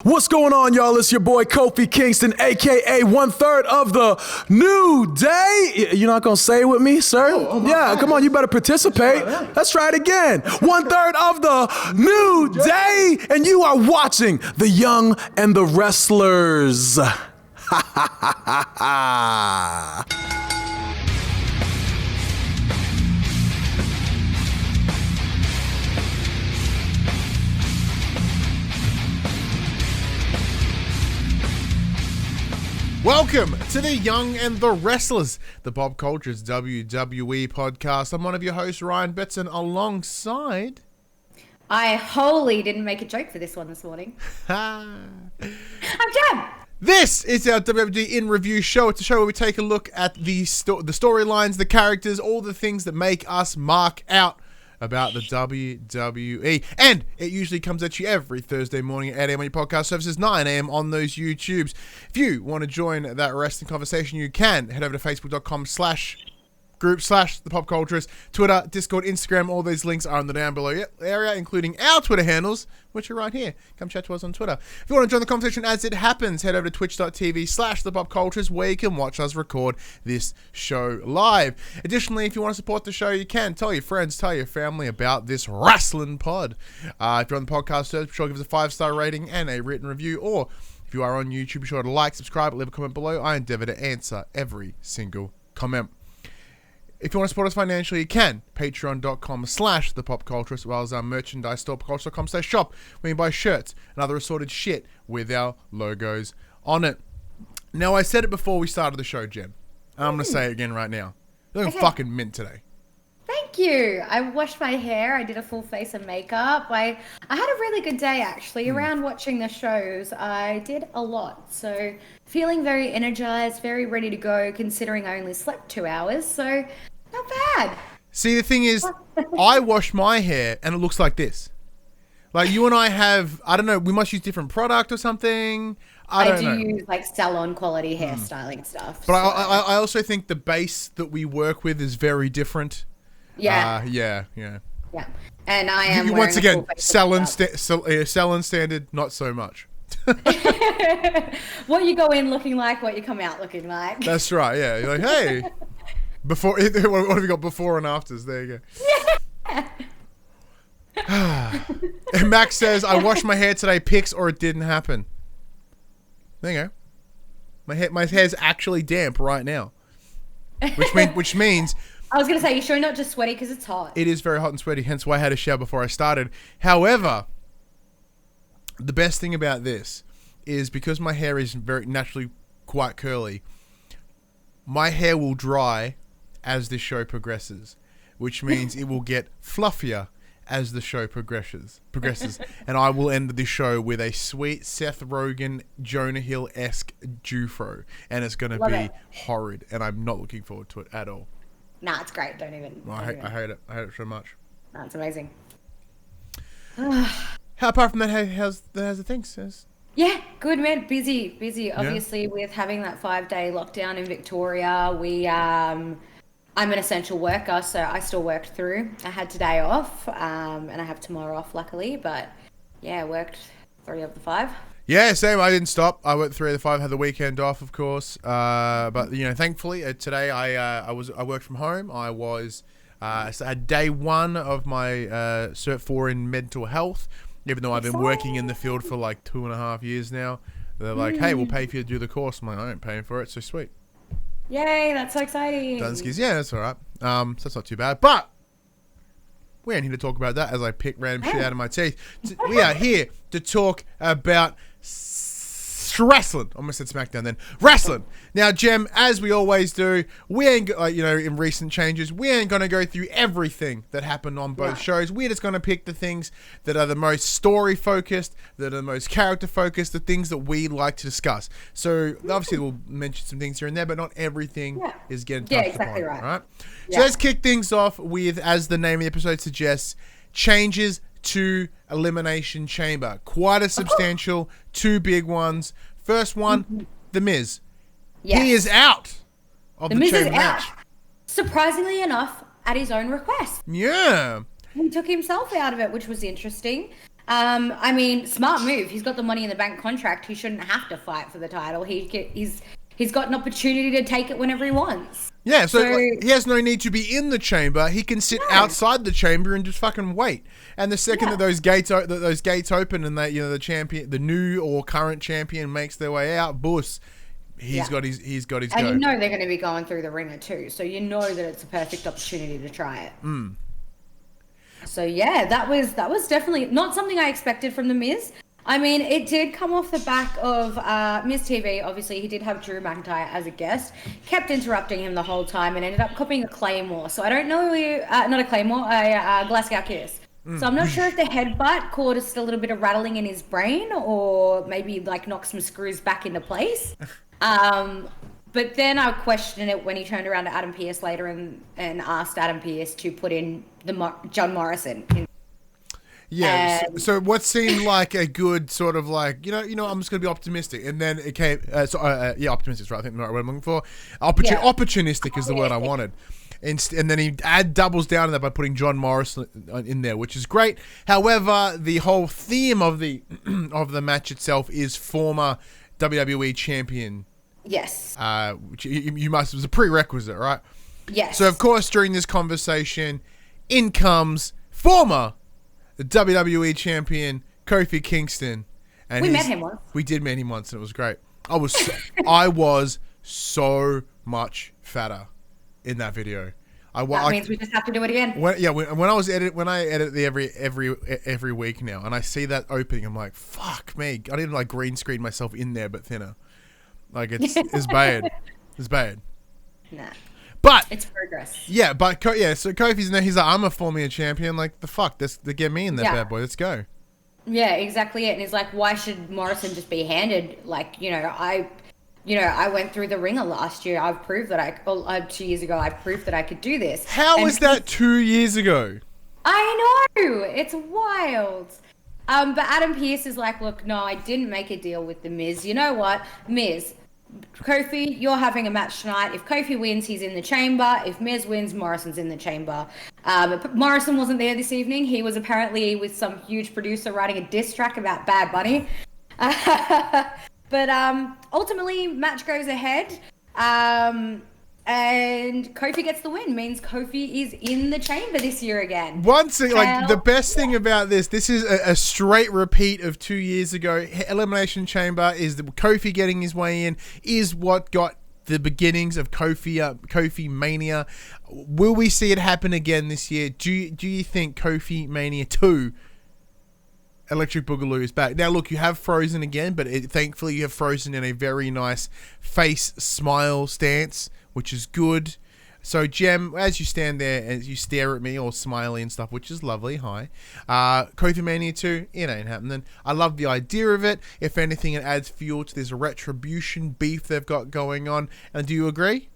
What's going on, y'all? It's your boy Kofi Kingston, aka 1/3 of the New Day. You're not gonna say it with me, sir? Yeah, come on, you better participate. Let's try it again. 1/3 of the New Day, and you are watching The Young and the Wrestlers. Ha ha ha ha ha. Welcome to The Young and the Wrestlers, the Pop Culture's WWE podcast. I'm one of your hosts, Ryan Betson, alongside... I wholly didn't make a joke for this one this morning. I'm Jem. This is our WWE In Review show. It's a show where we take a look at the storylines, the characters, all the things that make us mark out about the WWE. And it usually comes at you every Thursday morning at 8 a.m. on your podcast services, 9 a.m. on those YouTubes. If you want to join that wrestling conversation, you can head over to facebook.com/group/the Pop Cultures, Twitter, Discord, Instagram. All these links are in the down below area, including our Twitter handles, which are right here. Come chat to us on Twitter. If you want to join the conversation as it happens, head over to twitch.tv/the Pop Cultures, where you can watch us record this show live. Additionally, if you want to support the show, you can tell your friends, tell your family about this wrestling pod. If you're on the podcast search, be sure to give us a 5-star rating and a written review, or if you are on YouTube, be sure to like, subscribe, leave a comment below. I endeavor to answer every single comment. If you want to support us financially, you can. Patreon.com/the Pop Culture, as well as our merchandise store, popculture.com/shop, where you can buy shirts and other assorted shit with our logos on it. Now, I said it before we started the show, Jen. And I'm going to say it again right now. You're looking fucking mint today. Thank you. I washed my hair. I did a full face of makeup. I had a really good day, actually. Around watching the shows, I did a lot. So feeling very energized, very ready to go, considering I only slept 2 hours. So not bad. See, the thing is, I wash my hair and it looks like this. Like, you and I have, I don't know, we must use different product or something. I do use like salon quality hairstyling stuff. But so. I also think the base that we work with is very different. Yeah. Yeah. And I am once again, salon standard, not so much. What you go in looking like, what you come out looking like. That's right. Yeah. You're like, hey, before. What have you got? Before and afters. There you go. Yeah. And Max says, "I washed my hair today. Pics or it didn't happen." There you go. My hair's actually damp right now, which means. I was going to say, you sure not just sweaty because it's hot? It is very hot and sweaty, hence why I had a shower before I started. However, the best thing about this is because my hair is very naturally quite curly, my hair will dry as the show progresses, which means it will get fluffier as the show progresses. And I will end the show with a sweet Seth Rogen, Jonah Hill-esque Jufro, and it's going to be horrid, and I'm not looking forward to it at all. Nah, it's great. Don't even. I hate it. I hate it so much. Nah, it's amazing. How apart from that, how's the things? Yeah, good man. Busy. Obviously, with having that 5-day lockdown in Victoria, I'm an essential worker, so I still worked through. I had today off, and I have tomorrow off, luckily. But yeah, I worked 3 of the 5. Yeah, same. I didn't stop. I worked 3 of the 5. Had the weekend off, of course. But thankfully today I worked from home. I had day 1 of my Cert 4 in mental health. Even though I've been working in the field for like 2.5 years now, they're like, "Hey, we'll pay for you to do the course." I'm like, "I ain't paying for it." So sweet. Yay! That's so exciting. Dunskies, yeah, that's all right. So that's not too bad. But we ain't here to talk about that as I pick random shit out of my teeth. We are here to talk about wrestling. I almost said SmackDown then. Wrestling. Now, Jem, as we always do, we ain't, in recent changes, we ain't going to go through everything that happened on both shows. We're just going to pick the things that are the most story-focused, that are the most character-focused, the things that we like to discuss. So, obviously, we'll mention some things here and there, but not everything is getting touched exactly upon. Right? Yeah. So, let's kick things off with, as the name of the episode suggests, changes to Elimination Chamber. Quite a substantial, 2 big ones. First one, The Miz. Yes. He is out of the Chamber match. Surprisingly enough, at his own request. Yeah. He took himself out of it, which was interesting. I mean, smart move. He's got the Money in the Bank contract. He shouldn't have to fight for the title. He's got an opportunity to take it whenever he wants. Yeah, so like, he has no need to be in the chamber. He can sit outside the chamber and just fucking wait. And the second that those gates open and that the champion, the new or current champion, makes their way out, boos, he's got his go. And you know they're going to be going through the ringer too, so you know that it's a perfect opportunity to try it. So yeah, that was definitely not something I expected from The Miz. I mean, it did come off the back of Miz TV. Obviously, he did have Drew McIntyre as a guest, kept interrupting him the whole time, and ended up copying a Claymore. So I don't know, not a Claymore, a Glasgow Kiss. So I'm not sure if the headbutt caused a little bit of rattling in his brain, or maybe like knocked some screws back into place. But then I questioned it when he turned around to Adam Pearce later and asked Adam Pearce to put in John Morrison in. Yeah, so what seemed like a good sort of like, I'm just going to be optimistic. And then it came, optimistic is right, I think the right word I'm looking for. Opportunistic is the word I wanted. And then he doubles down on that by putting John Morrison in there, which is great. However, the whole theme of the match itself is former WWE champion. Yes. Which you must, it was a prerequisite, right? Yes. So, of course, during this conversation, in comes former WWE champion Kofi Kingston, and we met him once. We did meet him once, and it was great. I was so much fatter in that video. That means we just have to do it again. When I edit the every week now, and I see that opening, I'm like, fuck me! I didn't like green screen myself in there, but thinner. Like it's bad. It's bad. Nah. But it's progress. Yeah, but so Kofi's in there. He's like, I'm a former champion. Like the fuck, they get me in there, bad boy. Let's go. Yeah, exactly it. And he's like, why should Morrison just be handed? Like, I went through the ringer last year. I've proved that 2 years ago. I proved that I could do this. How was that 2 years ago? I know, it's wild. But Adam Pearce is like, look, no, I didn't make a deal with the Miz. You know what, Miz? Kofi, you're having a match tonight. If Kofi wins, he's in the chamber. If Miz wins, Morrison's in the chamber. But Morrison wasn't there this evening. He was apparently with some huge producer writing a diss track about Bad Bunny. But ultimately, match goes ahead. And Kofi gets the win. Means Kofi is in the chamber this year again. Once, like the best thing about this is a straight repeat of 2 years ago. Elimination Chamber is Kofi getting his way in is what got the beginnings of Kofi Mania. Will we see it happen again this year? Do you think Kofi Mania 2 Electric Boogaloo is back? Now look, you have Frozen again, but thankfully you have Frozen in a very nice face smile stance, which is good. So Jem, as you stand there, as you stare at me all smiley and stuff, which is lovely, hi. Kofi Mania 2, it ain't happening. I love the idea of it. If anything, it adds fuel to this retribution beef they've got going on. And do you agree?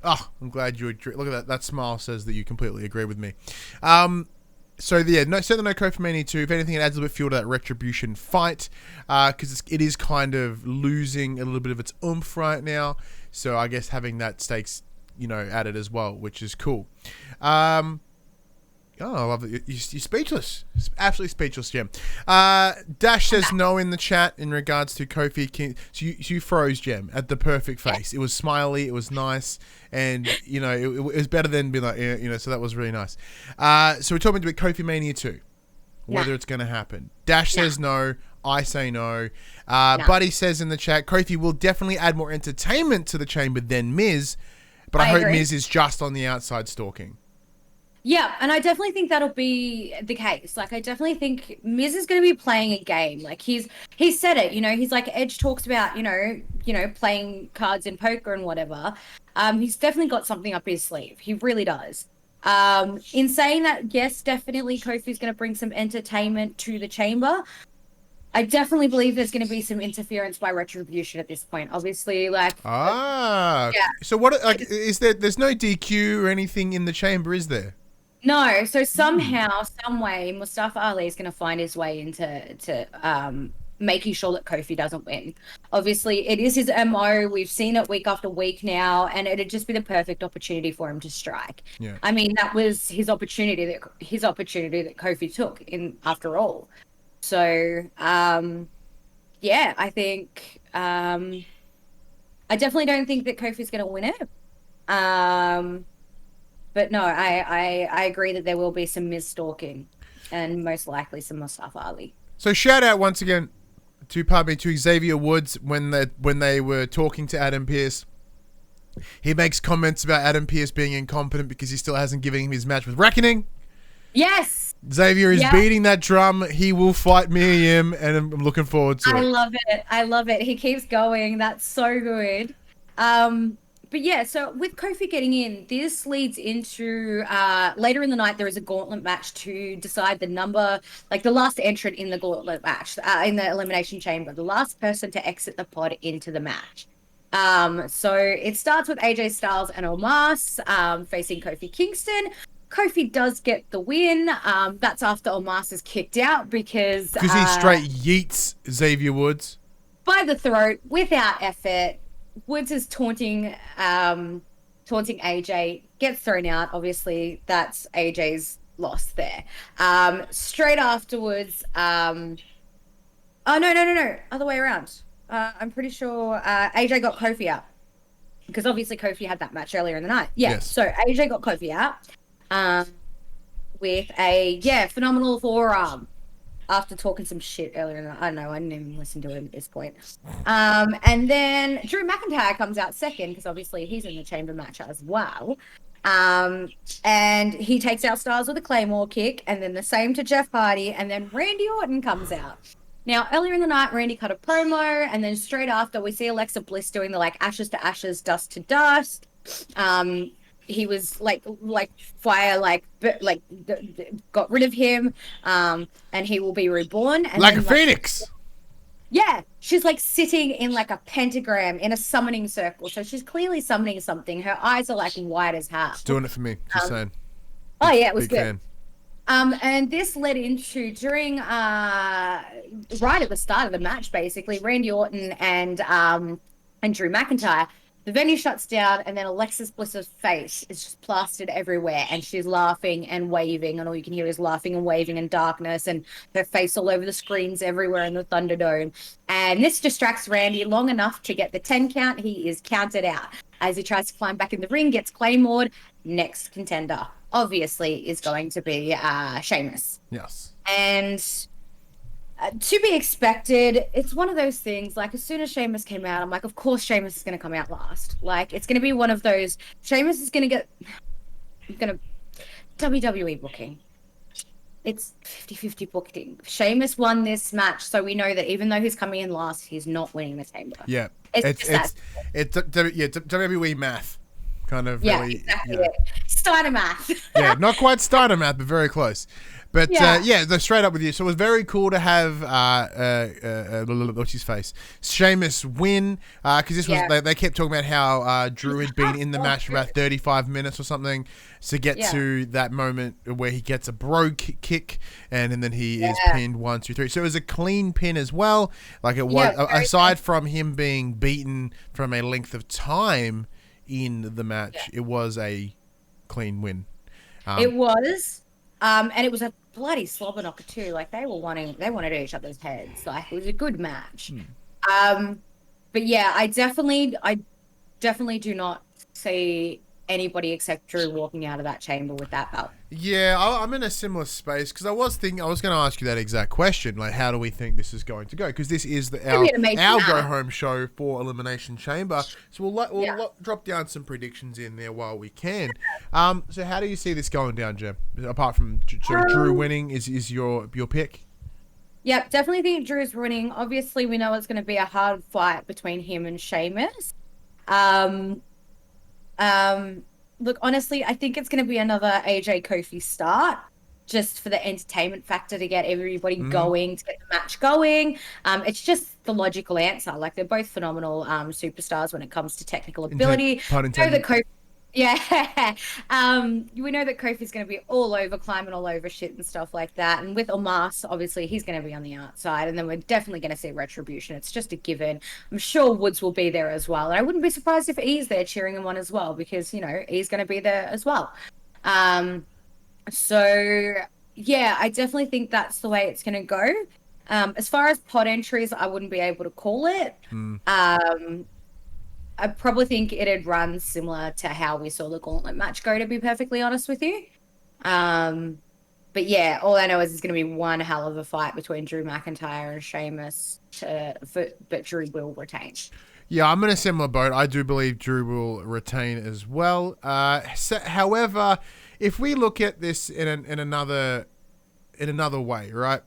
Oh, I'm glad you agree. Look at that. That smile says that you completely agree with me. So yeah, certainly no Kofi Mania 2. If anything, it adds a little bit of fuel to that retribution fight, because it is kind of losing a little bit of its oomph right now. So I guess having that stakes, added as well, which is cool. I love it. You're speechless. Absolutely speechless, Jem. Dash says no in the chat in regards to Kofi King. So you froze, Jem, at the perfect face. It was smiley. It was nice. And, it was better than being like, so that was really nice. So we're talking about Kofi Mania 2. Whether it's going to happen. Dash says no. I say no. Buddy says in the chat, Kofi will definitely add more entertainment to the chamber than Miz. But I hope agree. Miz is just on the outside stalking. Yeah, and I definitely think that'll be the case. Like, I definitely think Miz is going to be playing a game. Like, he's said it, he's like, Edge talks about, playing cards in poker and whatever. He's definitely got something up his sleeve. He really does. In saying that, yes, definitely Kofi's going to bring some entertainment to the chamber. I definitely believe there's going to be some interference by Retribution at this point. Obviously, like... So what, like, is there's no DQ or anything in the chamber, is there? No, so somehow, some way, Mustafa Ali is going to find his way into making sure that Kofi doesn't win. Obviously, it is his MO. We've seen it week after week now, and it'd just be the perfect opportunity for him to strike. Yeah. I mean, that was his opportunity that Kofi took in after all. So, yeah, I think I definitely don't think that Kofi's going to win it. But no, I agree that there will be some Miz stalking and most likely some Mustafa Ali. So shout out once again to Xavier Woods when they were talking to Adam Pearce. He makes comments about Adam Pearce being incompetent because he still hasn't given him his match with Reckoning. Yes. Xavier is beating that drum. He will fight Mia Yim, and I'm looking forward to it. I love it. He keeps going. That's so good. But yeah, so with Kofi getting in, this leads into later in the night, there is a gauntlet match to decide the number, like the last entrant in the gauntlet match, in the Elimination Chamber, the last person to exit the pod into the match. So it starts with AJ Styles and Omos facing Kofi Kingston. Kofi does get the win. That's after Omos is kicked out because he straight yeets Xavier Woods by the throat without effort. Woods is taunting AJ, gets thrown out. Obviously, that's AJ's loss there. Straight afterwards, no, other way around. I'm pretty sure AJ got Kofi out because obviously Kofi had that match earlier in the night. Yeah, yes. So AJ got Kofi out with a phenomenal forearm. After talking some shit earlier in the night. I don't know, I didn't even listen to him at this point. And then Drew McIntyre comes out second because obviously he's in the chamber match as well. And he takes out Styles with a Claymore kick, and then the same to Jeff Hardy, and then Randy Orton comes out. Now, earlier in the night, Randy cut a promo, and then straight after, we see Alexa Bliss doing the ashes to ashes, dust to dust. He was fire, got rid of him, and he will be reborn. And like then, a phoenix. Yeah, she's sitting in a pentagram in a summoning circle. So she's clearly summoning something. Her eyes are white as hell. It's doing it for me. Just saying. Oh yeah, it was good. Fan. And this led into during right at the start of the match, basically, Randy Orton and Drew McIntyre. The venue shuts down, and then Alexis Bliss's face is just plastered everywhere, and she's laughing and waving, and all you can hear is laughing and waving in darkness, and her face all over the screens everywhere in the Thunderdome. And this distracts Randy long enough to get the 10 count. He is counted out. As he tries to climb back in the ring, gets Claymored. Next contender, obviously, is going to be Sheamus. Yes. And to be expected, it's one of those things, as soon as Sheamus came out, I'm like, of course Sheamus is going to come out last. It's going to be one of those, Sheamus is going to WWE booking. It's 50-50 booking. Sheamus won this match, so we know that even though he's coming in last, he's not winning the chamber. Yeah. It's WWE math. Kind of really. Exactly. Yeah. Steiner math. Yeah, not quite Steiner math, but very close. But they're straight up with you. So it was very cool to have what's his face, Sheamus win because this was they kept talking about how Drew had been in the match for about 35 minutes or something to get to that moment where he gets a bro kick and then he is pinned 1, 2, 3. So it was a clean pin as well. It was aside from him being beaten from a length of time in the match, it was a clean win. It was. And it was a bloody slobber knocker too. They wanted each other's heads. It was a good match. But yeah, I definitely do not see anybody except Drew walking out of that chamber with that belt. Yeah, I'm in a similar space because I was going to ask you that exact question. How do we think this is going to go? Because this is our go-home show for Elimination Chamber. So we'll drop down some predictions in there while we can. So how do you see this going down, Jem? Apart from Drew winning, is your pick? Yep, definitely think Drew's winning. Obviously, we know it's going to be a hard fight between him and Sheamus. Look, honestly, I think it's going to be another AJ Kofi start just for the entertainment factor to get everybody going, to get the match going. It's just the logical answer. They're both phenomenal superstars when it comes to technical ability. Pun intended. We know that Kofi's going to be all over, climbing all over shit and stuff like that. And with Omos, obviously, he's going to be on the outside. And then we're definitely going to see Retribution. It's just a given. I'm sure Woods will be there as well. And I wouldn't be surprised if E's there cheering him on as well because, E's going to be there as well. So, yeah, I definitely think that's the way it's going to go. As far as pod entries, I wouldn't be able to call it. I probably think it'd run similar to how we saw the gauntlet match go, to be perfectly honest with you. But yeah, all I know is it's going to be one hell of a fight between Drew McIntyre and Sheamus, but Drew will retain. Yeah, I'm in a similar boat. I do believe Drew will retain as well. However, if we look at this in another way, right?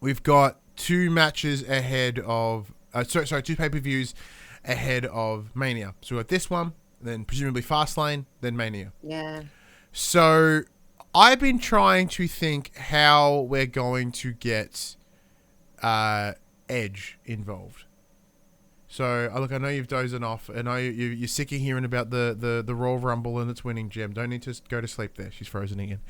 We've got two matches ahead of two pay-per-views ahead of Mania. So we've got this one, then presumably Fastlane, then Mania. Yeah. So I've been trying to think how we're going to get Edge involved. So, look, I know you've dozing off. I know you're sick of hearing about the Royal Rumble and its winning, Jem. Don't need to go to sleep there. She's frozen again.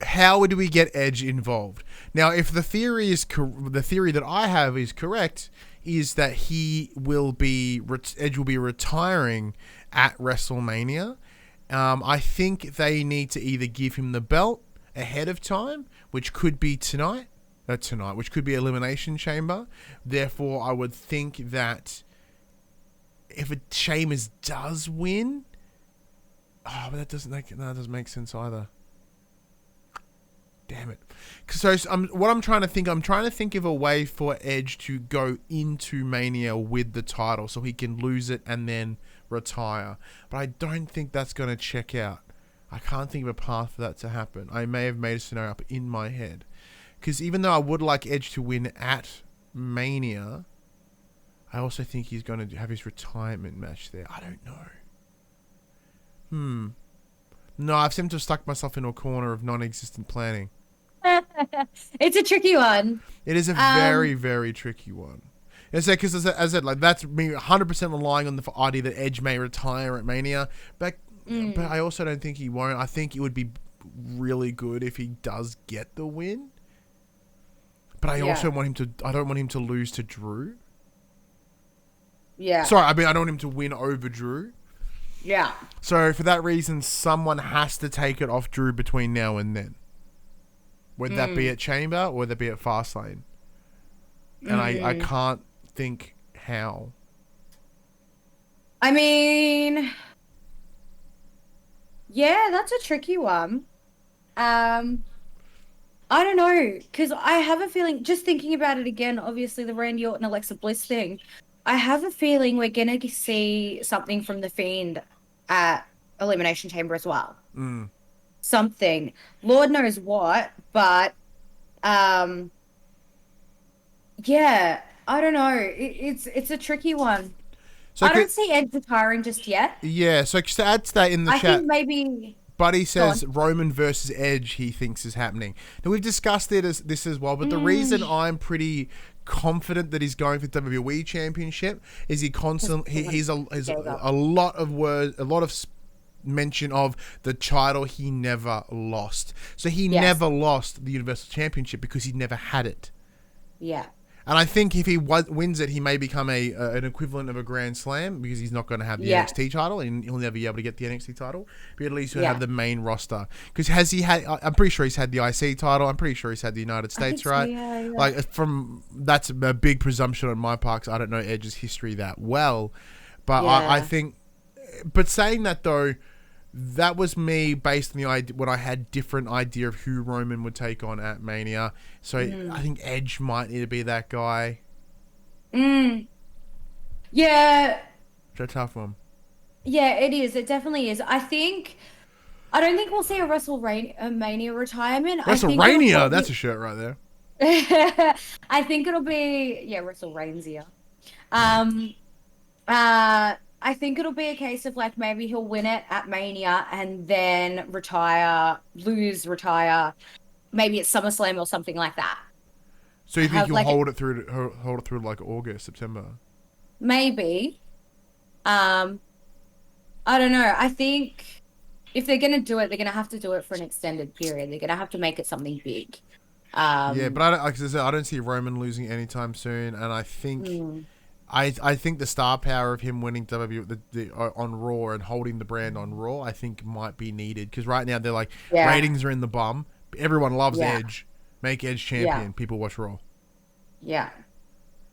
How do we get Edge involved? Now, if the theory that I have is correct, is that Edge will be retiring at WrestleMania. I think they need to either give him the belt ahead of time, which could be tonight, which could be Elimination Chamber. Therefore, I would think that if Sheamus does win, but that doesn't make sense either. Damn it. So what I'm trying to think of a way for Edge to go into Mania with the title so he can lose it and then retire. But I don't think that's going to check out. I can't think of a path for that to happen. I may have made a scenario up in my head. Because even though I would like Edge to win at Mania, I also think he's going to have his retirement match there. I don't know. No, I've seemed to have stuck myself into a corner of non-existent planning. It's a tricky one. It is a very, very tricky one. Because as I said, like that's me 100% relying on the idea that Edge may retire at Mania, but I also don't think he won't. I think it would be really good if he does get the win. But I also want him to. I don't want him to lose to Drew. Yeah. Sorry, I mean I don't want him to win over Drew. Yeah. So for that reason, someone has to take it off Drew between now and then. Would that be at Chamber or would that be at Fastlane? And I can't think how. I mean, yeah, that's a tricky one. I don't know, because I have a feeling, just thinking about it again, obviously the Randy Orton, Alexa Bliss thing, I have a feeling we're going to see something from The Fiend at Elimination Chamber as well. Something. Lord knows what, but yeah, I don't know. It's a tricky one. So I don't see Edge retiring just yet. Yeah, so just to add to that in the chat. I think maybe... Buddy says Roman versus Edge he thinks is happening. Now, we've discussed this as well, but the reason I'm pretty confident that he's going for the WWE Championship is he's a lot of mention of the title he never lost. So he never lost the Universal Championship because he never had it. Yeah. And I think if he wins it, he may become an equivalent of a Grand Slam because he's not going to have the NXT title and he'll never be able to get the NXT title. But at least he'll have the main roster. Because has he had? I'm pretty sure he's had the IC title. I'm pretty sure he's had the United States, right? Yeah. Like that's a big presumption on my part. 'Cause I don't know Edge's history that well, but I think. But saying that though. That was me based on the idea when I had different idea of who Roman would take on at Mania. So I think Edge might need to be that guy. Yeah. It's a tough one. Yeah, it is. It definitely is. I don't think we'll see a WrestleMania retirement. WrestleMania? That's a shirt right there. I think it'll be WrestleRainia. I think it'll be a case of like maybe he'll win it at Mania and then retire, maybe at SummerSlam or something like that. So you think he'll hold it through like August, September? Maybe. I don't know. I think if they're going to do it, they're going to have to do it for an extended period. They're going to have to make it something big. Yeah, but I don't see Roman losing anytime soon, and I think. I think the star power of him winning on Raw and holding the brand on Raw, I think might be needed because right now they're like ratings are in the bum. Everyone loves Edge, make Edge champion. People watch Raw. Yeah.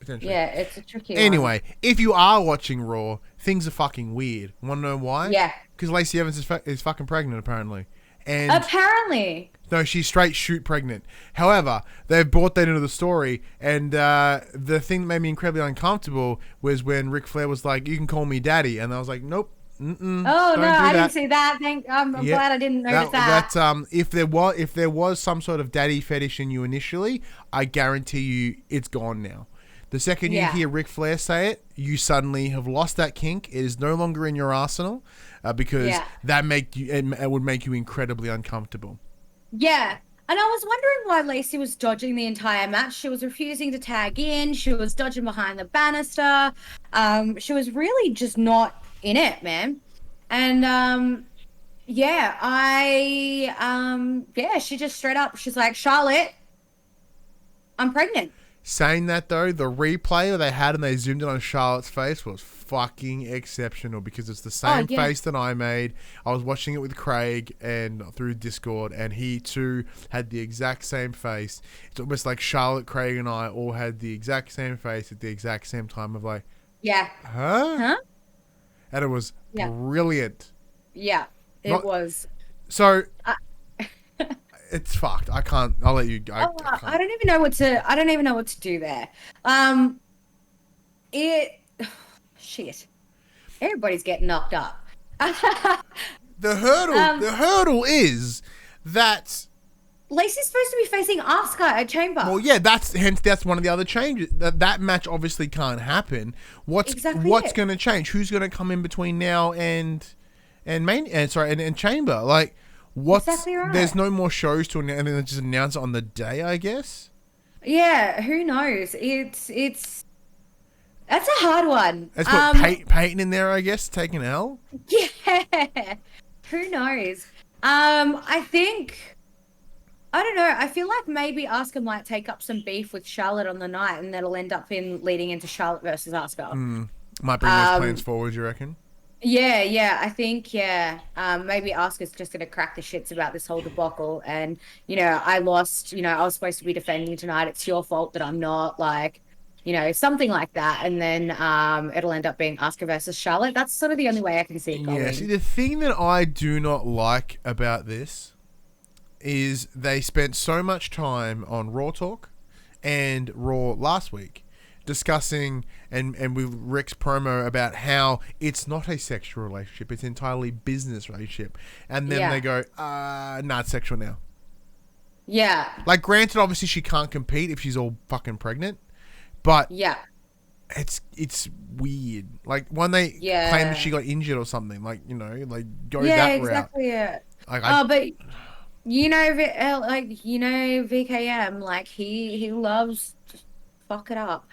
Essentially. Yeah, it's a tricky one. Anyway, if you are watching Raw, things are fucking weird. Want to know why? Yeah. Because Lacey Evans is fucking pregnant, apparently. And apparently. No, she's straight shoot pregnant. However, they've brought that into the story, and the thing that made me incredibly uncomfortable was when Ric Flair was like, "You can call me daddy," and I was like, "Nope." I didn't see that. I'm glad I didn't notice that. If there was some sort of daddy fetish in you initially, I guarantee you it's gone now. The second you hear Ric Flair say it, you suddenly have lost that kink. It is no longer in your arsenal because it would make you incredibly uncomfortable. Yeah. And I was wondering why Lacey was dodging the entire match. She was refusing to tag in. She was dodging behind the banister. She was really just not in it, man. And she just straight up, she's like, "Charlotte, I'm pregnant." Saying that though, the replay they had and they zoomed in on Charlotte's face was fucking exceptional because it's the same face that I made. I was watching it with Craig and through Discord, and he too had the exact same face. It's almost like Charlotte, Craig, and I all had the exact same face at the exact same time of like, huh? And it was brilliant. Yeah, it was. So it's fucked. I can't. I'll let you go. I don't even know what to do there. Shit. Everybody's getting knocked up. The hurdle is that Lacey's supposed to be facing Asuka at Chamber. Well, yeah, that's one of the other changes. That match obviously can't happen. What's going to change? Who's going to come in between now and Chamber? Like, exactly right. There's no more shows to announce, and then just announce it on the day, I guess. Yeah, who knows? It's that's a hard one. Let's put Peyton in there, I guess, taking L. Yeah, who knows? I don't know. I feel like maybe Asuka might take up some beef with Charlotte on the night, and that'll end up leading into Charlotte versus Asuka. Might bring those plans forward, you reckon? Yeah, I think, maybe Asuka's just going to crack the shits about this whole debacle. And, I lost, I was supposed to be defending tonight. It's your fault that I'm not, like, something like that. And then it'll end up being Asuka versus Charlotte. That's sort of the only way I can see it going. Yeah, see, the thing that I do not like about this is they spent so much time on Raw Talk and Raw last week discussing and with Rick's promo about how it's not a sexual relationship, it's entirely business relationship. And then they go, it's sexual now. Yeah. Like, granted, obviously she can't compete if she's all fucking pregnant, but it's weird. Like, when they claim that she got injured or something, like, go that route. Yeah, exactly. Yeah. But VKM, like, he loves to fuck it up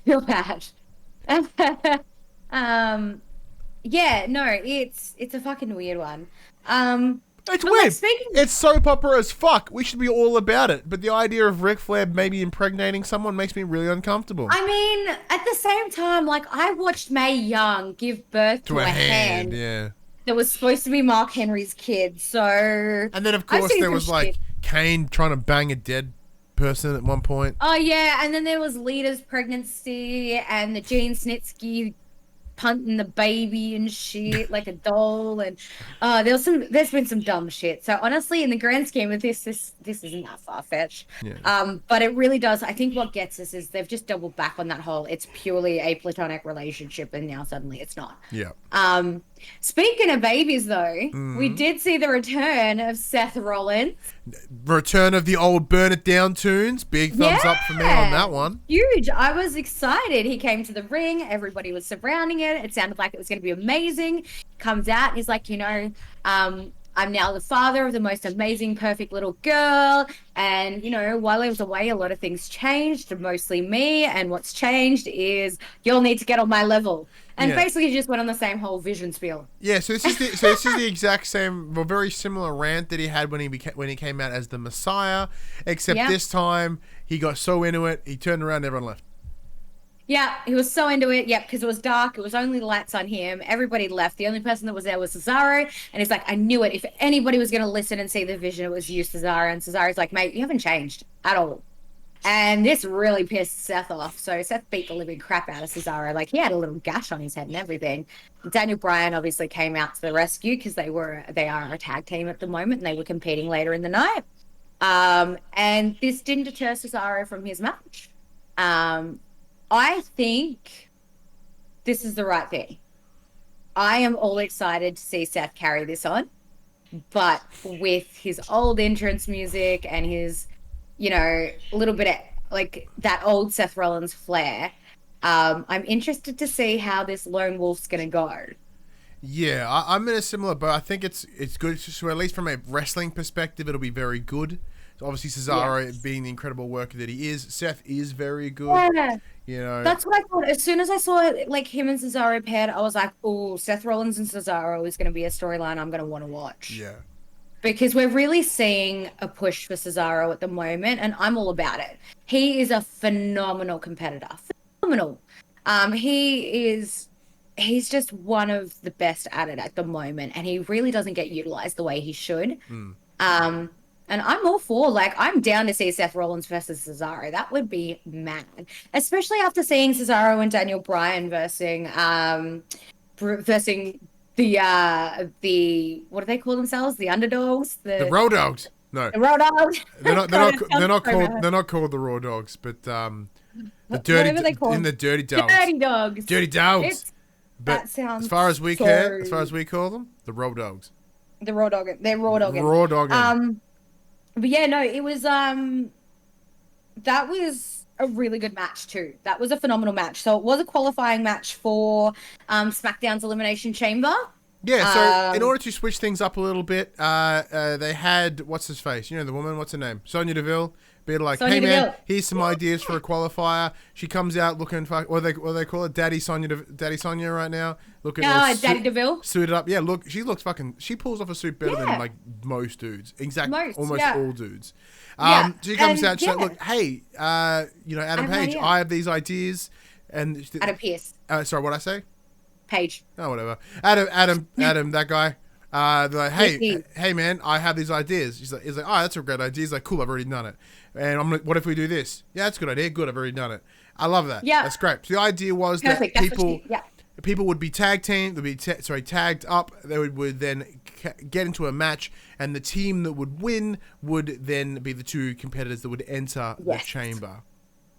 real bad. It's a fucking weird one. It's weird. It's soap opera as fuck. We should be all about it. But the idea of Ric Flair maybe impregnating someone makes me really uncomfortable. I mean, at the same time, like, I watched Mae Young give birth to a hand. Yeah. That was supposed to be Mark Henry's kid, so... And then, of course, there was, like, Kane trying to bang a dead person at one point. Oh, yeah, and then there was Lita's pregnancy and the Gene Snitsky punting the baby and shit like a doll, and there's been some dumb shit. So honestly, in the grand scheme of this isn't that far-fetched. But it really does. I think what gets us is they've just doubled back on that whole it's purely a platonic relationship, and now suddenly it's not. Speaking of babies, though, we did see the return of Seth Rollins. Return of the old Burn It Down tunes. Big thumbs up for me on that one. Huge. I was excited. He came to the ring. Everybody was surrounding it. It sounded like it was going to be amazing. Comes out and he's like, I'm now the father of the most amazing, perfect little girl. And, while I was away, a lot of things changed, mostly me. And what's changed is you'll need to get on my level. And basically he just went on the same whole vision spiel. Yeah, so this is the exact same, well, very similar rant that he had when he came out as the Messiah, except this time he got so into it, he turned around and everyone left. Yeah, he was so into it. Yeah, because it was dark. It was only the lights on him. Everybody left. The only person that was there was Cesaro. And he's like, I knew it. If anybody was going to listen and see the vision, it was you, Cesaro. And Cesaro's like, mate, you haven't changed at all. And this really pissed Seth off. So Seth beat the living crap out of Cesaro. Like, he had a little gash on his head and everything. Daniel Bryan obviously came out to the rescue because they are a tag team at the moment and they were competing later in the night. And this didn't deter Cesaro from his match. I think this is the right thing. I am all excited to see Seth carry this on, but with his old entrance music and his, a little bit of like that old Seth Rollins flair, I'm interested to see how this Lone Wolf's going to go. Yeah, I'm in a similar boat. I think it's good, so at least from a wrestling perspective, it'll be very good. So obviously, Cesaro being the incredible worker that he is, Seth is very good. Yeah. That's what I thought. As soon as I saw like him and Cesaro paired, I was like, "Oh, Seth Rollins and Cesaro is going to be a storyline I'm going to want to watch." Yeah, because we're really seeing a push for Cesaro at the moment, and I'm all about it. He is a phenomenal competitor. Phenomenal. He's just one of the best at it at the moment, and he really doesn't get utilized the way he should. And I'm all for, I'm down to see Seth Rollins versus Cesaro. That would be mad. Especially after seeing Cesaro and Daniel Bryan versing the what do they call themselves? The underdogs? The Raw Dogs. No. The Raw Dogs. They're not called the Raw Dogs, but the Dirty Dirty Dogs. Dirty Dogs. Dirty Dogs. But that sounds as far as we call them, the Raw Dogs. The Raw Dog. They're Raw Dogging. Raw Dogging. But yeah, no, it was that was a really good match too. That was a phenomenal match. So it was a qualifying match for SmackDown's Elimination Chamber. Yeah, so in order to switch things up a little bit, they had what's his face? The woman, what's her name? Sonya Deville. Be like, Sonya hey Deville. man, here's some ideas for a qualifier. She comes out looking what they call it, Daddy Sonya right now, looking Daddy Deville, suited up. Yeah, look, she looks she pulls off a suit better than like most dudes. Almost all dudes. She comes out, she's like, look, hey, Adam Page, I have these ideas, and Adam Pearce. Sorry, what'd I say? Page. Oh, whatever. Adam, that guy. They're like, hey, man, I have these ideas. He's like, oh, that's a great idea. He's like, cool, I've already done it. And I'm like, what if we do this? Yeah, that's a good idea. Good, I've already done it. I love that. Yeah, that's great. So the idea was that people would be tagged up. They would then get into a match, and the team that would win would then be the two competitors that would enter the chamber.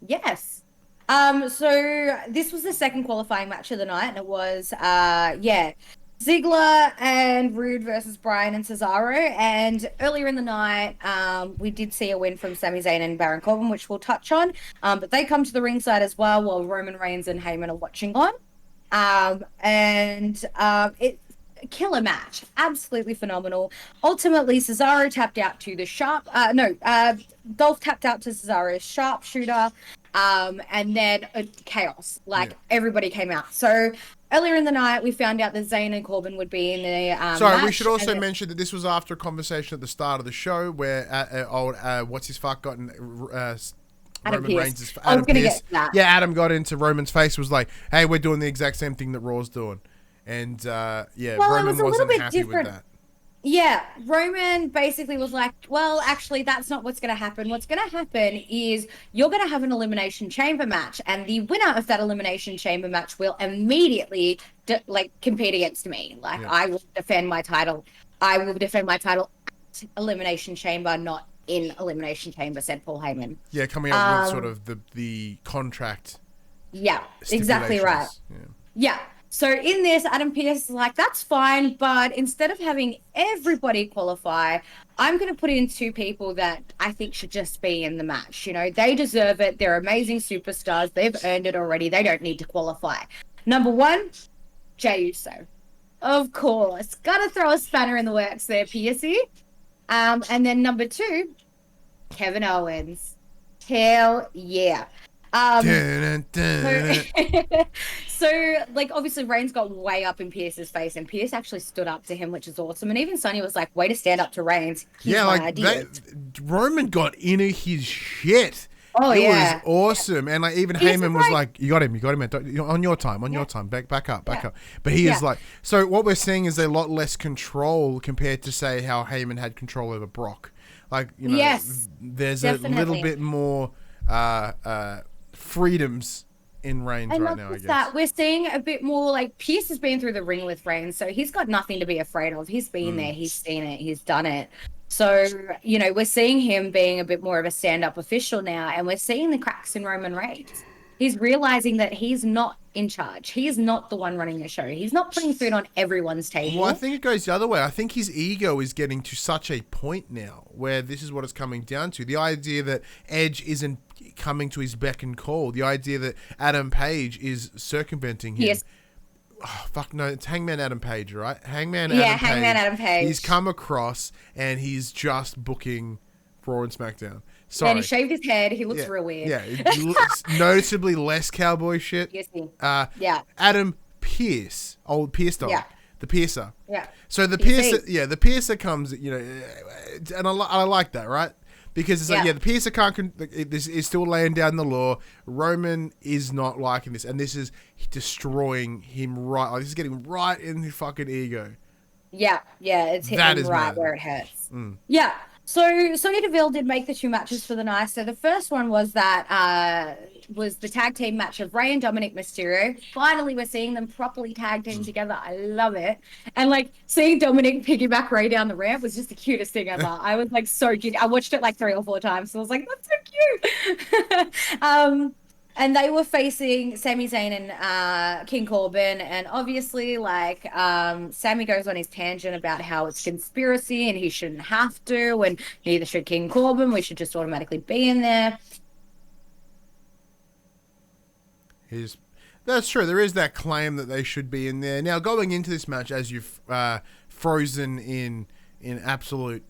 Yes. So this was the second qualifying match of the night, and it was Ziggler and Rude versus Bryan and Cesaro. And earlier in the night, we did see a win from Sami Zayn and Baron Corbin, which we'll touch on. But they come to the ringside as well while Roman Reigns and Heyman are watching on. It's a killer match. Absolutely phenomenal. Ultimately, Cesaro tapped out to the Dolph tapped out to Cesaro's sharpshooter. And then chaos. Everybody came out. So earlier in the night, we found out that Zayn and Corbin would be in the match. We should also mention that this was after a conversation at the start of the show where what's his fuck got in Adam Roman Pearce. Reigns' I was going to get to that. Yeah, Adam got into Roman's face, was like, hey, we're doing the exact same thing that Raw's doing. And Roman wasn't happy with that. Yeah, Roman basically was like, well, actually, that's not what's going to happen. What's going to happen is you're going to have an Elimination Chamber match, and the winner of that Elimination Chamber match will immediately compete against me. I will defend my title. I will defend my title at Elimination Chamber, not in Elimination Chamber, said Paul Heyman. Yeah, coming up with sort of the contract. Yeah, exactly right. Yeah. So in this, Adam Pearce is like, that's fine, but instead of having everybody qualify, I'm going to put in two people that I think should just be in the match. They deserve it. They're amazing superstars. They've earned it already. They don't need to qualify. Number one, Jey Uso. Of course. Got to throw a spanner in the works there, Piercy. And then number two, Kevin Owens. Hell yeah. So obviously Reigns got way up in Pierce's face, and Pierce actually stood up to him, which is awesome. And even Sonya was like, way to stand up to Reigns. Roman got into his shit. Oh, it yeah. was awesome. And like even He's Heyman was like- like, you got him, man. On your time, back up. But he is Yeah. like, so what we're seeing is a lot less control compared to say how Heyman had control over Brock. Like, you know, Yes, there's a little definitely. bit more freedoms in Reigns And right not now, I just guess. that, we're seeing a bit more like Pierce has been through the ring with Reigns, so he's got nothing to be afraid of. He's been there, he's seen it, he's done it. So, you know, we're seeing him being a bit more of a stand-up official now, and we're seeing the cracks in Roman Reigns. He's realizing that he's not in charge. He is not the one running the show. He's not putting food on everyone's table. Well, I think it goes the other way. I think his ego is getting to such a point now where this is what it's coming down to. The idea that Edge isn't coming to his beck and call. The idea that Adam Page is circumventing him. Yes. Oh, fuck no, it's Hangman Adam Page, right? Hangman Adam Page. He's come across and he's just booking Raw and SmackDown. Sorry. And he shaved his head. He looks real weird. Yeah, it's noticeably less cowboy shit. Yes, Yeah. Adam Pierce, old Pierce dog. Yeah. The Piercer. Yeah. So the Piercer. Piercer, the Piercer comes, you know, and I like that, right? Because it's like, the Piercer can't, this is still laying down the law. Roman is not liking this, and this is destroying him right. Like, this is getting right in his fucking ego. Yeah, it's hitting That him is right mad. where it hurts. Yeah. So Sonya Deville did make the 2 matches for the night. So the first one was that was the tag team match of Rey and Dominic Mysterio. Finally, we're seeing them properly tag team together. I love it. And like seeing Dominic piggyback Rey down the ramp was just the cutest thing ever. I was like so cute. I watched it like 3 or 4 times. So I was like, that's so cute. And they were facing Sami Zayn and King Corbin, and obviously, like, Sami goes on his tangent about how it's conspiracy and he shouldn't have to, and neither should King Corbin. We should just automatically be in there. That's true. There is that claim that they should be in there. Now, going into this match, as you've frozen in absolute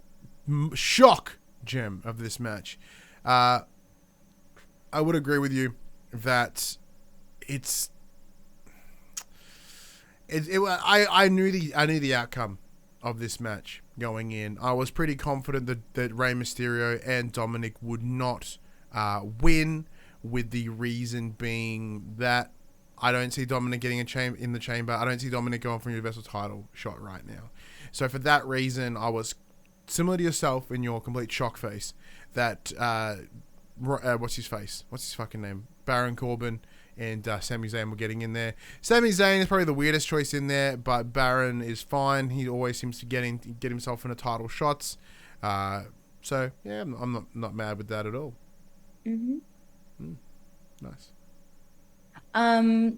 shock, Jem, of this match, I would agree with you that I knew the outcome of this match going in. I was pretty confident that Rey Mysterio and Dominic would not win, with the reason being that I don't see Dominic getting in the chamber. I don't see Dominic going for a Universal title shot right now. So for that reason, I was similar to yourself in your complete shock face that what's his fucking name? Baron Corbin and Sami Zayn were getting in there. Sami Zayn is probably the weirdest choice in there, but Baron is fine. He always seems to get himself into title shots. So yeah, I'm not mad with that at all. Nice. I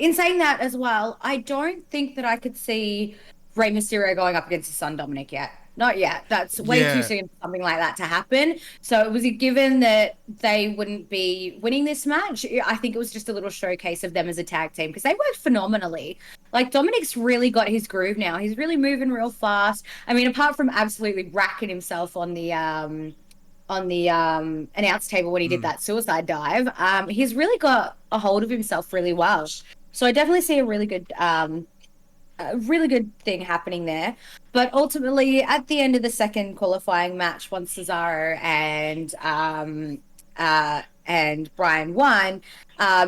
in saying that as well, I don't think that I could see Rey Mysterio going up against his son Dominic yet. Not yet. That's way too soon for something like that to happen. So it was a given that they wouldn't be winning this match. I think it was just a little showcase of them as a tag team because they worked phenomenally. Like Dominic's really got his groove now. He's really moving real fast. I mean, apart from absolutely racking himself on the announce table when he did that suicide dive, he's really got a hold of himself really well. So I definitely see a really good thing happening there. But ultimately, at the end of the second qualifying match, once Cesaro and Brian won,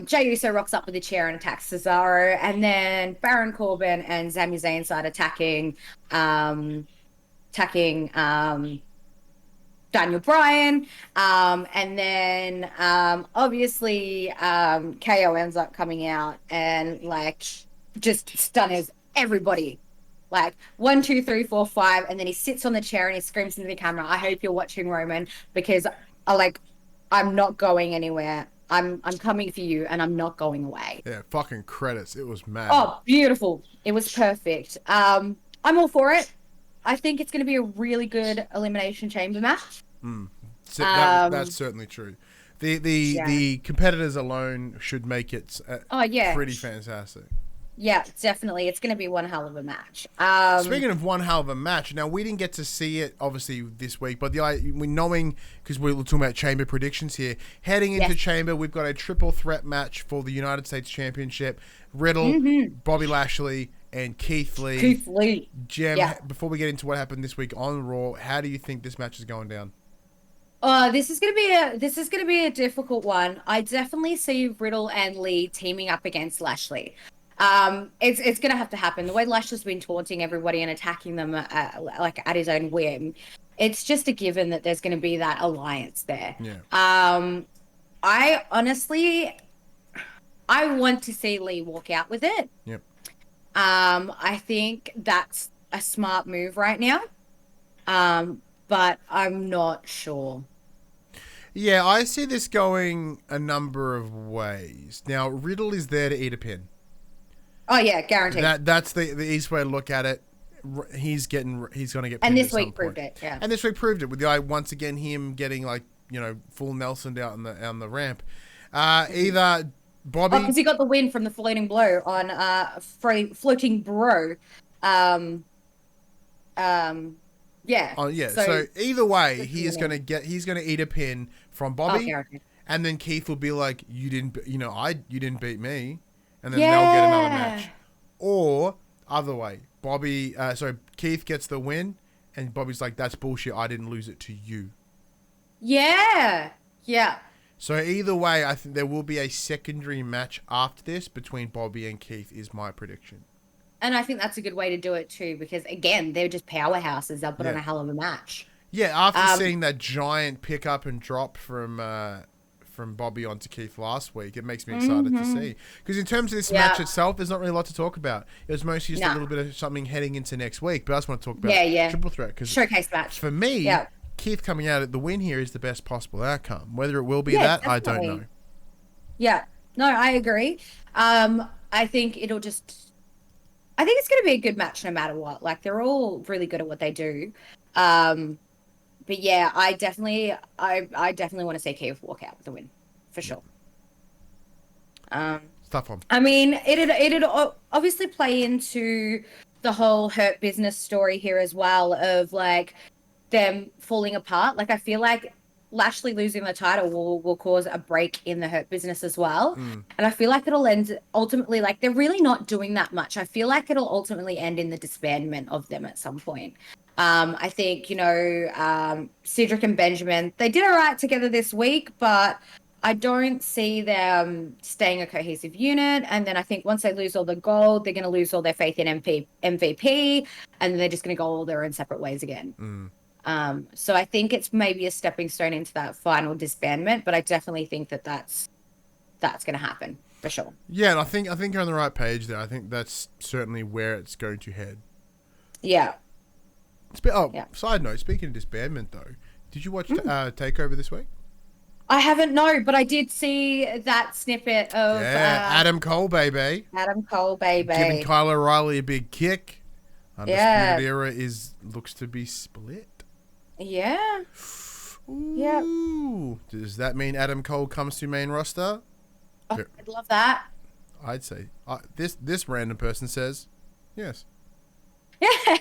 Jey Uso rocks up with a chair and attacks Cesaro, and then Baron Corbin and Sami Zayn start attacking Daniel Bryan, and then obviously KO ends up coming out and like just stunners everybody, like 1, 2, 3, 4, 5, and then he sits on the chair and he screams into the camera, "I hope you're watching, Roman, because I'm not going anywhere. I'm coming for you, and I'm not going away." Yeah, fucking credits. It was mad. Oh, beautiful! It was perfect. I'm all for it. I think it's going to be a really good Elimination Chamber match. That's certainly true. The competitors alone should make it pretty fantastic. Yeah, definitely. It's going to be one hell of a match. Speaking of one hell of a match, now we didn't get to see it obviously this week, but because we're talking about Chamber predictions here, heading into Chamber, we've got a triple threat match for the United States Championship. Riddle, Bobby Lashley, and Keith Lee. Jem, before we get into what happened this week on Raw, how do you think this match is going down? This is gonna be a difficult one. I definitely see Riddle and Lee teaming up against Lashley. It's gonna have to happen. The way Lashley's been taunting everybody and attacking them like at his own whim, it's just a given that there's gonna be that alliance there. Yeah. I honestly, I want to see Lee walk out with it. Yep. I think that's a smart move right now. But I'm not sure. Yeah, I see this going a number of ways. Now, Riddle is there to eat a pin. Oh yeah, guaranteed. That's the easiest way to look at it. He's going to get pinned and this at some week proved point. it. Yeah. And this week proved it with once again him getting full Nelson out on the ramp. Either Bobby, because he got the win from the floating blow on floating bro. Yeah. Oh yeah. So either way, he's going to eat a pin from Bobby, and then Keith will be like, you didn't beat me, and then they'll get another match. Or other way, Keith gets the win, and Bobby's like, that's bullshit. I didn't lose it to you. Yeah. Yeah. So either way, I think there will be a secondary match after this between Bobby and Keith. Is my prediction. And I think that's a good way to do it too, because again, they're just powerhouses. They'll put on a hell of a match. Yeah, after seeing that giant pick up and drop from Bobby onto Keith last week, it makes me excited to see. Because in terms of this match itself, there's not really a lot to talk about. It was mostly just a little bit of something heading into next week. But I just want to talk about Triple Threat. Showcase match. For me, Keith coming out at the win here is the best possible outcome. Whether it will be that, definitely. I don't know. Yeah. No, I agree. I think I think it's going to be a good match no matter what. Like, they're all really good at what they do. But yeah, I definitely want to see Keith walk out with the win, for sure. It's a tough one. I mean, it'd obviously play into the whole Hurt Business story here as well, of like them falling apart. Like, I feel like Lashley losing the title will cause a break in the Hurt Business as well. And I feel like it'll end ultimately, like, they're really not doing that much. I feel like it'll ultimately end in the disbandment of them at some point. I think, Cedric and Benjamin, they did all right together this week, but I don't see them staying a cohesive unit. And then I think once they lose all the gold, they're going to lose all their faith in MVP, and then they're just going to go all their own separate ways again. So I think it's maybe a stepping stone into that final disbandment, but I definitely think that's going to happen for sure. Yeah, and I think you're on the right page there. I think that's certainly where it's going to head. Yeah. Side note, speaking of disbandment though, did you watch Takeover this week? I haven't, no, but I did see that snippet of Adam Cole, baby. Giving Kyle O'Reilly a big kick. Undisputed Era looks to be split. Yeah. Ooh. Does that mean Adam Cole comes to main roster? Oh, I'd love that. I'd say this random person says yes. Yeah.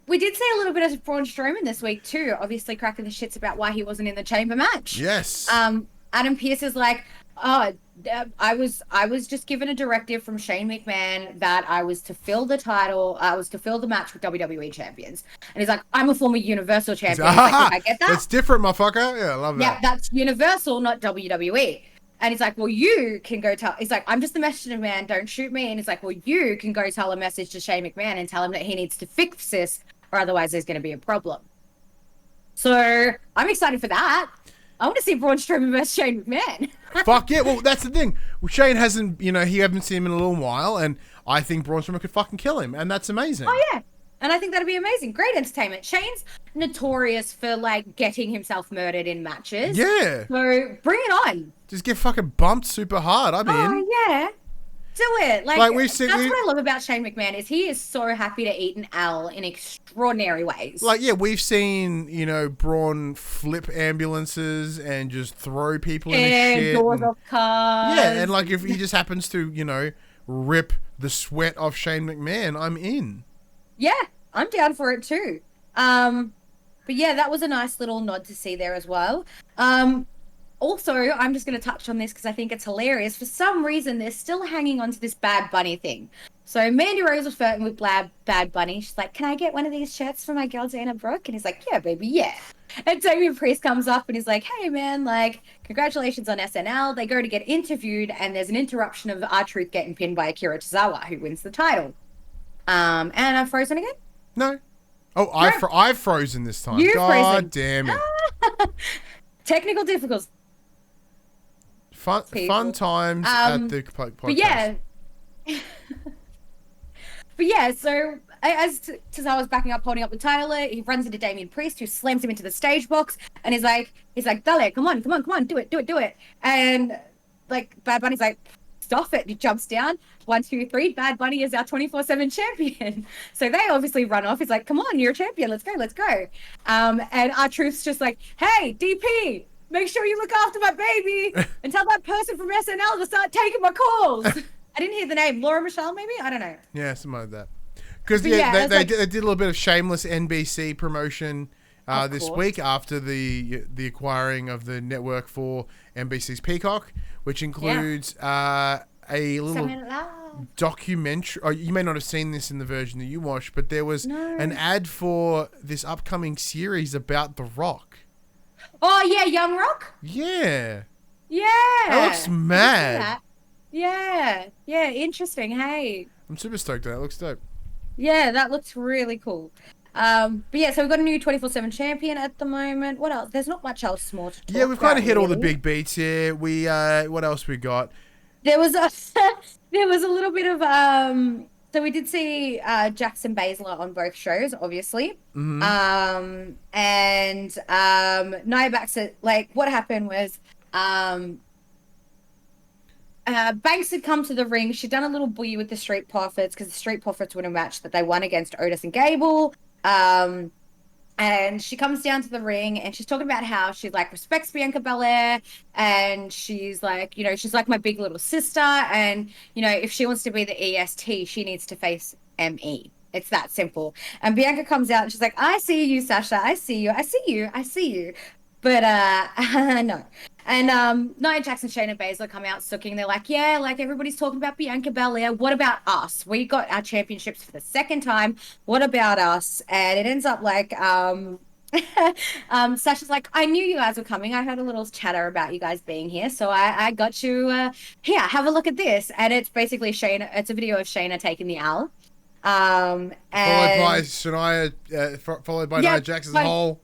We did see a little bit of Braun Strowman this week too, obviously cracking the shits about why he wasn't in the chamber match. Yes. Adam Pearce is like, I was just given a directive from Shane McMahon that I was to fill the match with WWE champions. And he's like, I'm a former Universal champion. Like, I get that? That's different, motherfucker. Yeah, I love that. Yeah, that's Universal, not WWE. And he's like, well, you can go tell... He's like, I'm just the messenger man, don't shoot me. And he's like, well, you can go tell a message to Shane McMahon and tell him that he needs to fix this, or otherwise there's going to be a problem. So I'm excited for that. I want to see Braun Strowman versus Shane McMahon. Fuck yeah. Well, that's the thing. Well, Shane hasn't, he haven't seen him in a little while, and I think Braun Strowman could fucking kill him, and that's amazing. Oh, yeah. And I think that'd be amazing. Great entertainment. Shane's notorious for, like, getting himself murdered in matches. Yeah. So bring it on. Just get fucking bumped super hard. I'm in. Oh, yeah. Do it. Like what I love about Shane McMahon is he is so happy to eat an L in extraordinary ways. Like, yeah, we've seen, Braun flip ambulances and just throw people in his shit. Doors off cars. Yeah, and like if he just happens to, rip the sweat off Shane McMahon, I'm in. Yeah, I'm down for it too. But yeah, that was a nice little nod to see there as well. Also, I'm just going to touch on this because I think it's hilarious. For some reason, they're still hanging on to this Bad Bunny thing. So Mandy Rose was flirting with Bad Bunny. She's like, "Can I get one of these shirts for my girl Dana Brooke?" And he's like, "Yeah, baby, yeah." And Damian Priest comes up and he's like, "Hey, man, like, congratulations on SNL." They go to get interviewed, and there's an interruption of R-Truth getting pinned by Akira Tozawa, who wins the title. And I'm frozen again? No. Oh, I've frozen this time. You've God frozen. damn it. Technical difficulties. Fun times at the podcast. But yeah, so as Tozawa's backing up, holding up the title, he runs into Damian Priest, who slams him into the stage box, and he's like, "Dale, come on, do it." And like Bad Bunny's like, "Stop it!" He jumps down. 1, 2, 3. Bad Bunny is our 24/7 champion. So they obviously run off. He's like, "Come on, you're a champion. Let's go." And R-Truth's just like, "Hey, DP, make sure you look after my baby and tell that person from SNL to start taking my calls." I didn't hear the name. Laura Michelle, maybe? I don't know. Yeah, something like that. Because they did a little bit of shameless NBC promotion this week after the acquiring of the network for NBC's Peacock, which includes a little documentary. Oh, you may not have seen this in the version that you watched, but there was an ad for this upcoming series about The Rock. Oh, yeah, Young Rock? Yeah. Yeah. That looks mad. Yeah, interesting. Hey, I'm super stoked on that. It looks dope. Yeah, that looks really cool. But yeah, so we've got a new 24/7 champion at the moment. What else? There's not much else more to talk about. Yeah, we've kind of hit all the big beats here. We what else we got? There was a little bit of so we did see Jackson Baszler on both shows, obviously. Mm-hmm. And Nia Jax, like, what happened was Banks had come to the ring. She'd done a little bully with the Street Profits because the Street Profits won a match that they won against Otis and Gable. And she comes down to the ring and she's talking about how she like respects Bianca Belair, and she's like, you know, she's like my big little sister, and you know, if she wants to be the EST, she needs to face ME. It's that simple. And Bianca comes out and she's like, "I see you, Sasha. I see you. But no." And Nia Jax and Shayna Baszler come out sucking. They're like, "Yeah, like everybody's talking about Bianca Belair. What about us? We got our championships for the second time. What about us?" And it ends up like Sasha's like, "I knew you guys were coming. I heard a little chatter about you guys being here, so I got you here. Have a look at this." And it's basically Shayna. It's a video of Shayna taking the L. Followed by Shania, followed by Nia Jax as a whole.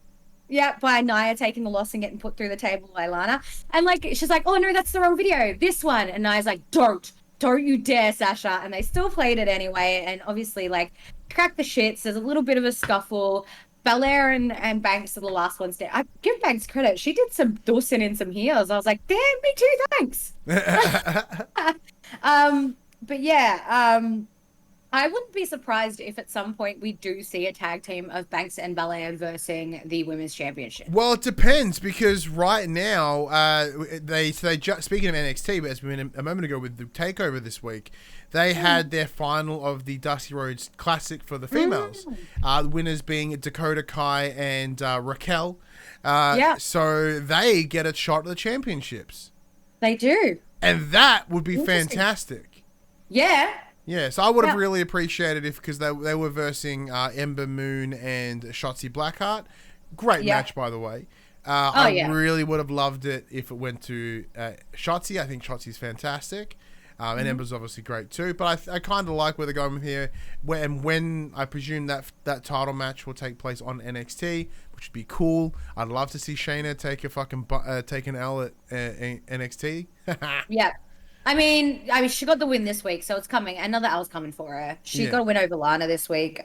Yeah, by Nia taking the loss and getting put through the table by Lana. And like, she's like, "Oh no, that's the wrong video. This one." And Nia's like, Don't you dare, Sasha." And they still played it anyway. And obviously, like, crack the shits. There's a little bit of a scuffle. Belair and Banks are the last ones there. I give Banks credit. She did some Dawson in some heels. I was like, damn, me too, thanks. But yeah, I wouldn't be surprised if at some point we do see a tag team of Banks and Belair versing the Women's Championship. Well, it depends, because right now, speaking of NXT, but as we went a moment ago with the takeover this week, they had their final of the Dusty Rhodes Classic for the females. The winners being Dakota Kai and Raquel. So they get a shot at the championships. They do. And that would be fantastic. Yeah. Yeah, so I would have really appreciated if, because they were versing Ember Moon and Shotzi Blackheart. Great match, by the way. I really would have loved it if it went to Shotzi. I think Shotzi's fantastic. And Ember's obviously great too. But I kind of like where they're going with here. When I presume that title match will take place on NXT, which would be cool. I'd love to see Shayna take an L at NXT. Yeah. I mean, she got the win this week, so it's coming. Another L's coming for her. She got a win over Lana this week.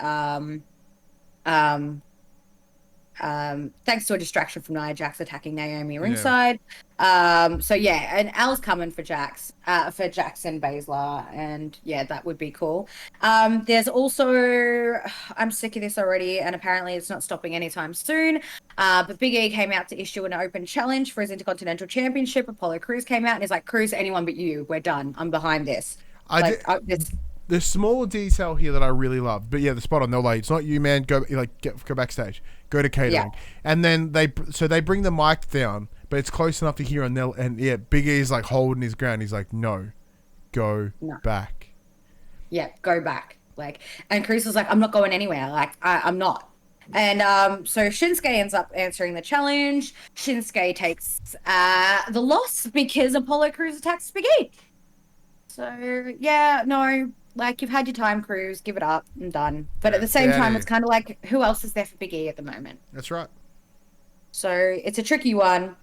Thanks to a distraction from Nia Jax attacking Naomi ringside. So yeah, an L's coming for Jax, for Jackson Baszler, and yeah, that would be cool. There's also, I'm sick of this already, and apparently it's not stopping anytime soon. But Big E came out to issue an open challenge for his Intercontinental Championship. Apollo Crews came out and he's like, "Crews, anyone but you. We're done. I'm behind this." There's small detail here that I really love, but yeah, the spot on. They're like, "It's not you, man. Go backstage. Go to catering." And then they bring the mic down, but it's close enough to hear, and Big E's like holding his ground. He's like, "No, go back." yeah, go back. Like, and Cruz was like, I'm not going anywhere. Like, I'm not. And so Shinsuke ends up answering the challenge. Shinsuke takes the loss because Apollo Crews attacks Big E. So yeah, no, like you've had your time, Cruz. Give it up. I'm done. But at the same time, it's kind of like, who else is there for Big E at the moment? That's right. So it's a tricky one.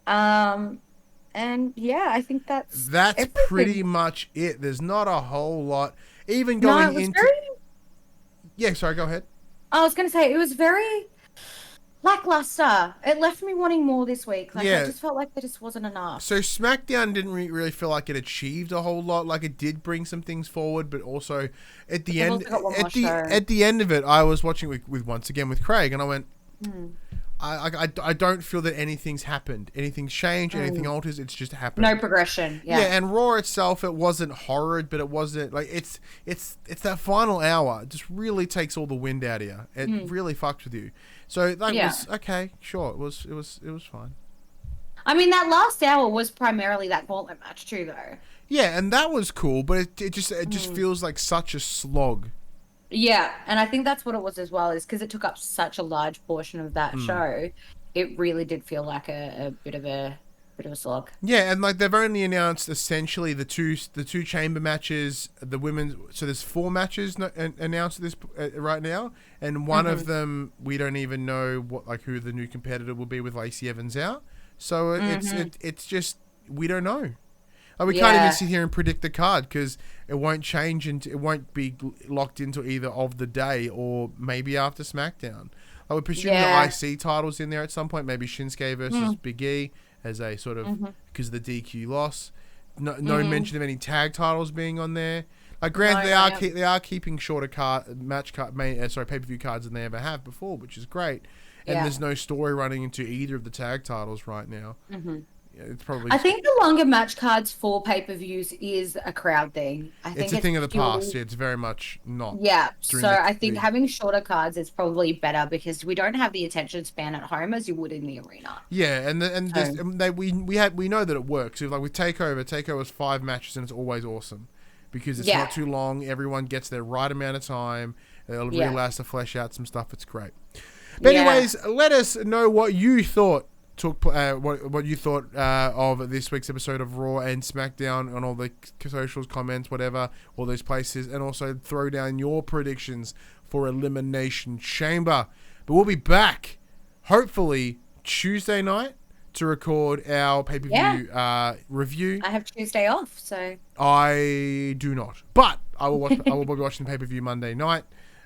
And yeah, I think that's everything. Pretty much it. There's not a whole lot. Even going into yeah, sorry, go ahead. I was going to say, it was very lackluster. It left me wanting more this week. Like, I just felt like there just wasn't enough. So SmackDown didn't really feel like it achieved a whole lot. Like, it did bring some things forward, but also at the end, at the end of it, I was watching with once again with Craig, and I went, I don't feel that anything's happened. Anything's changed, anything alters, it's just happened. No progression. Yeah. Yeah, and Raw itself, it wasn't horrid, but it wasn't like it's that final hour. It just really takes all the wind out of you. It really fucked with you. So that was okay, sure. It was fine. I mean, that last hour was primarily that gauntlet match too, though. Yeah, and that was cool, but it just feels like such a slog. Yeah, and I think that's what it was as well, is because it took up such a large portion of that show. It really did feel like a bit of a slog. Yeah, and like they've only announced essentially the two chamber matches, the women. So there's 4 matches announced this right now, and one of them we don't even know who the new competitor will be with Lacey Evans out. So it's just we don't know. Like, we can't even sit here and predict the card because it won't change and it won't be locked into either of the day or maybe after SmackDown. I would presume the IC title's in there at some point. Maybe Shinsuke versus Big E as a sort of because of the DQ loss. No mention of any tag titles being on there. Like, granted, they are keeping shorter pay-per-view cards than they ever have before, which is great. And there's no story running into either of the tag titles right now. It's probably. I think the longer match cards for pay-per-views is a crowd thing. I think it's a thing of the past. Yeah, it's very much not. Yeah, so I think having shorter cards is probably better because we don't have the attention span at home as you would in the arena. Yeah, we know that it works. Like with Takeover's 5 matches and it's always awesome because it's not too long. Everyone gets their right amount of time. They'll really allows to flesh out some stuff. It's great. But anyways, let us know what you thought. What you thought of this week's episode of Raw and SmackDown on all the socials, comments, whatever, all those places, and also throw down your predictions for Elimination Chamber. But we'll be back, hopefully, Tuesday night to record our pay-per-view review. I have Tuesday off, so... I do not. But I will be watching the pay-per-view Monday night.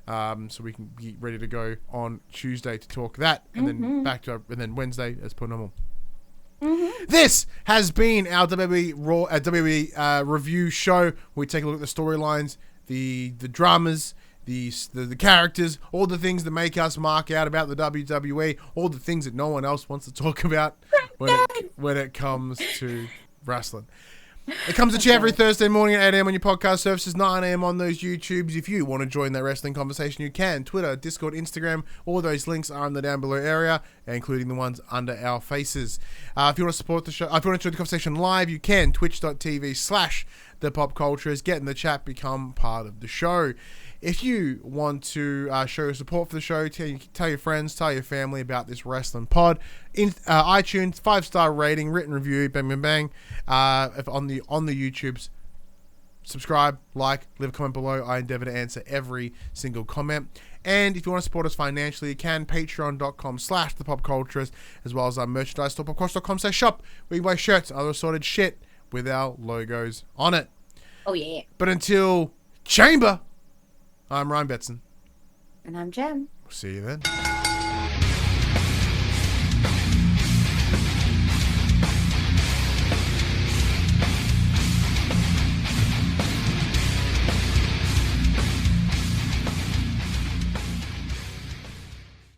So we can get ready to go on Tuesday to talk that, and then Wednesday as per normal. This has been our WWE Raw WWE review show. We take a look at the storylines, the dramas, the characters, all the things that make us mark out about the WWE, all the things that no one else wants to talk about when it comes to wrestling. It comes at you every Thursday morning at 8 a.m. on your podcast services, 9 a.m. on those YouTubes. If you want to join that wrestling conversation, you can. Twitter, Discord, Instagram, all those links are in the down below area, including the ones under our faces. If you want to support the show, if you want to join the conversation live, you can. Twitch.tv/thepopcultures. Get in the chat, become part of the show. If you want to show your support for the show, tell your friends, tell your family about this wrestling pod. In iTunes, 5-star rating, written review, bang, bang, bang. If on the YouTubes, subscribe, like, leave a comment below. I endeavor to answer every single comment. And if you want to support us financially, you can. Patreon.com/thepopcultures, as well as our merchandise store, popculture.com/shop, where you buy shirts and other assorted shit with our logos on it. Oh, yeah. But until Chamber, I'm Ryan Betson. And I'm Jem. See you then.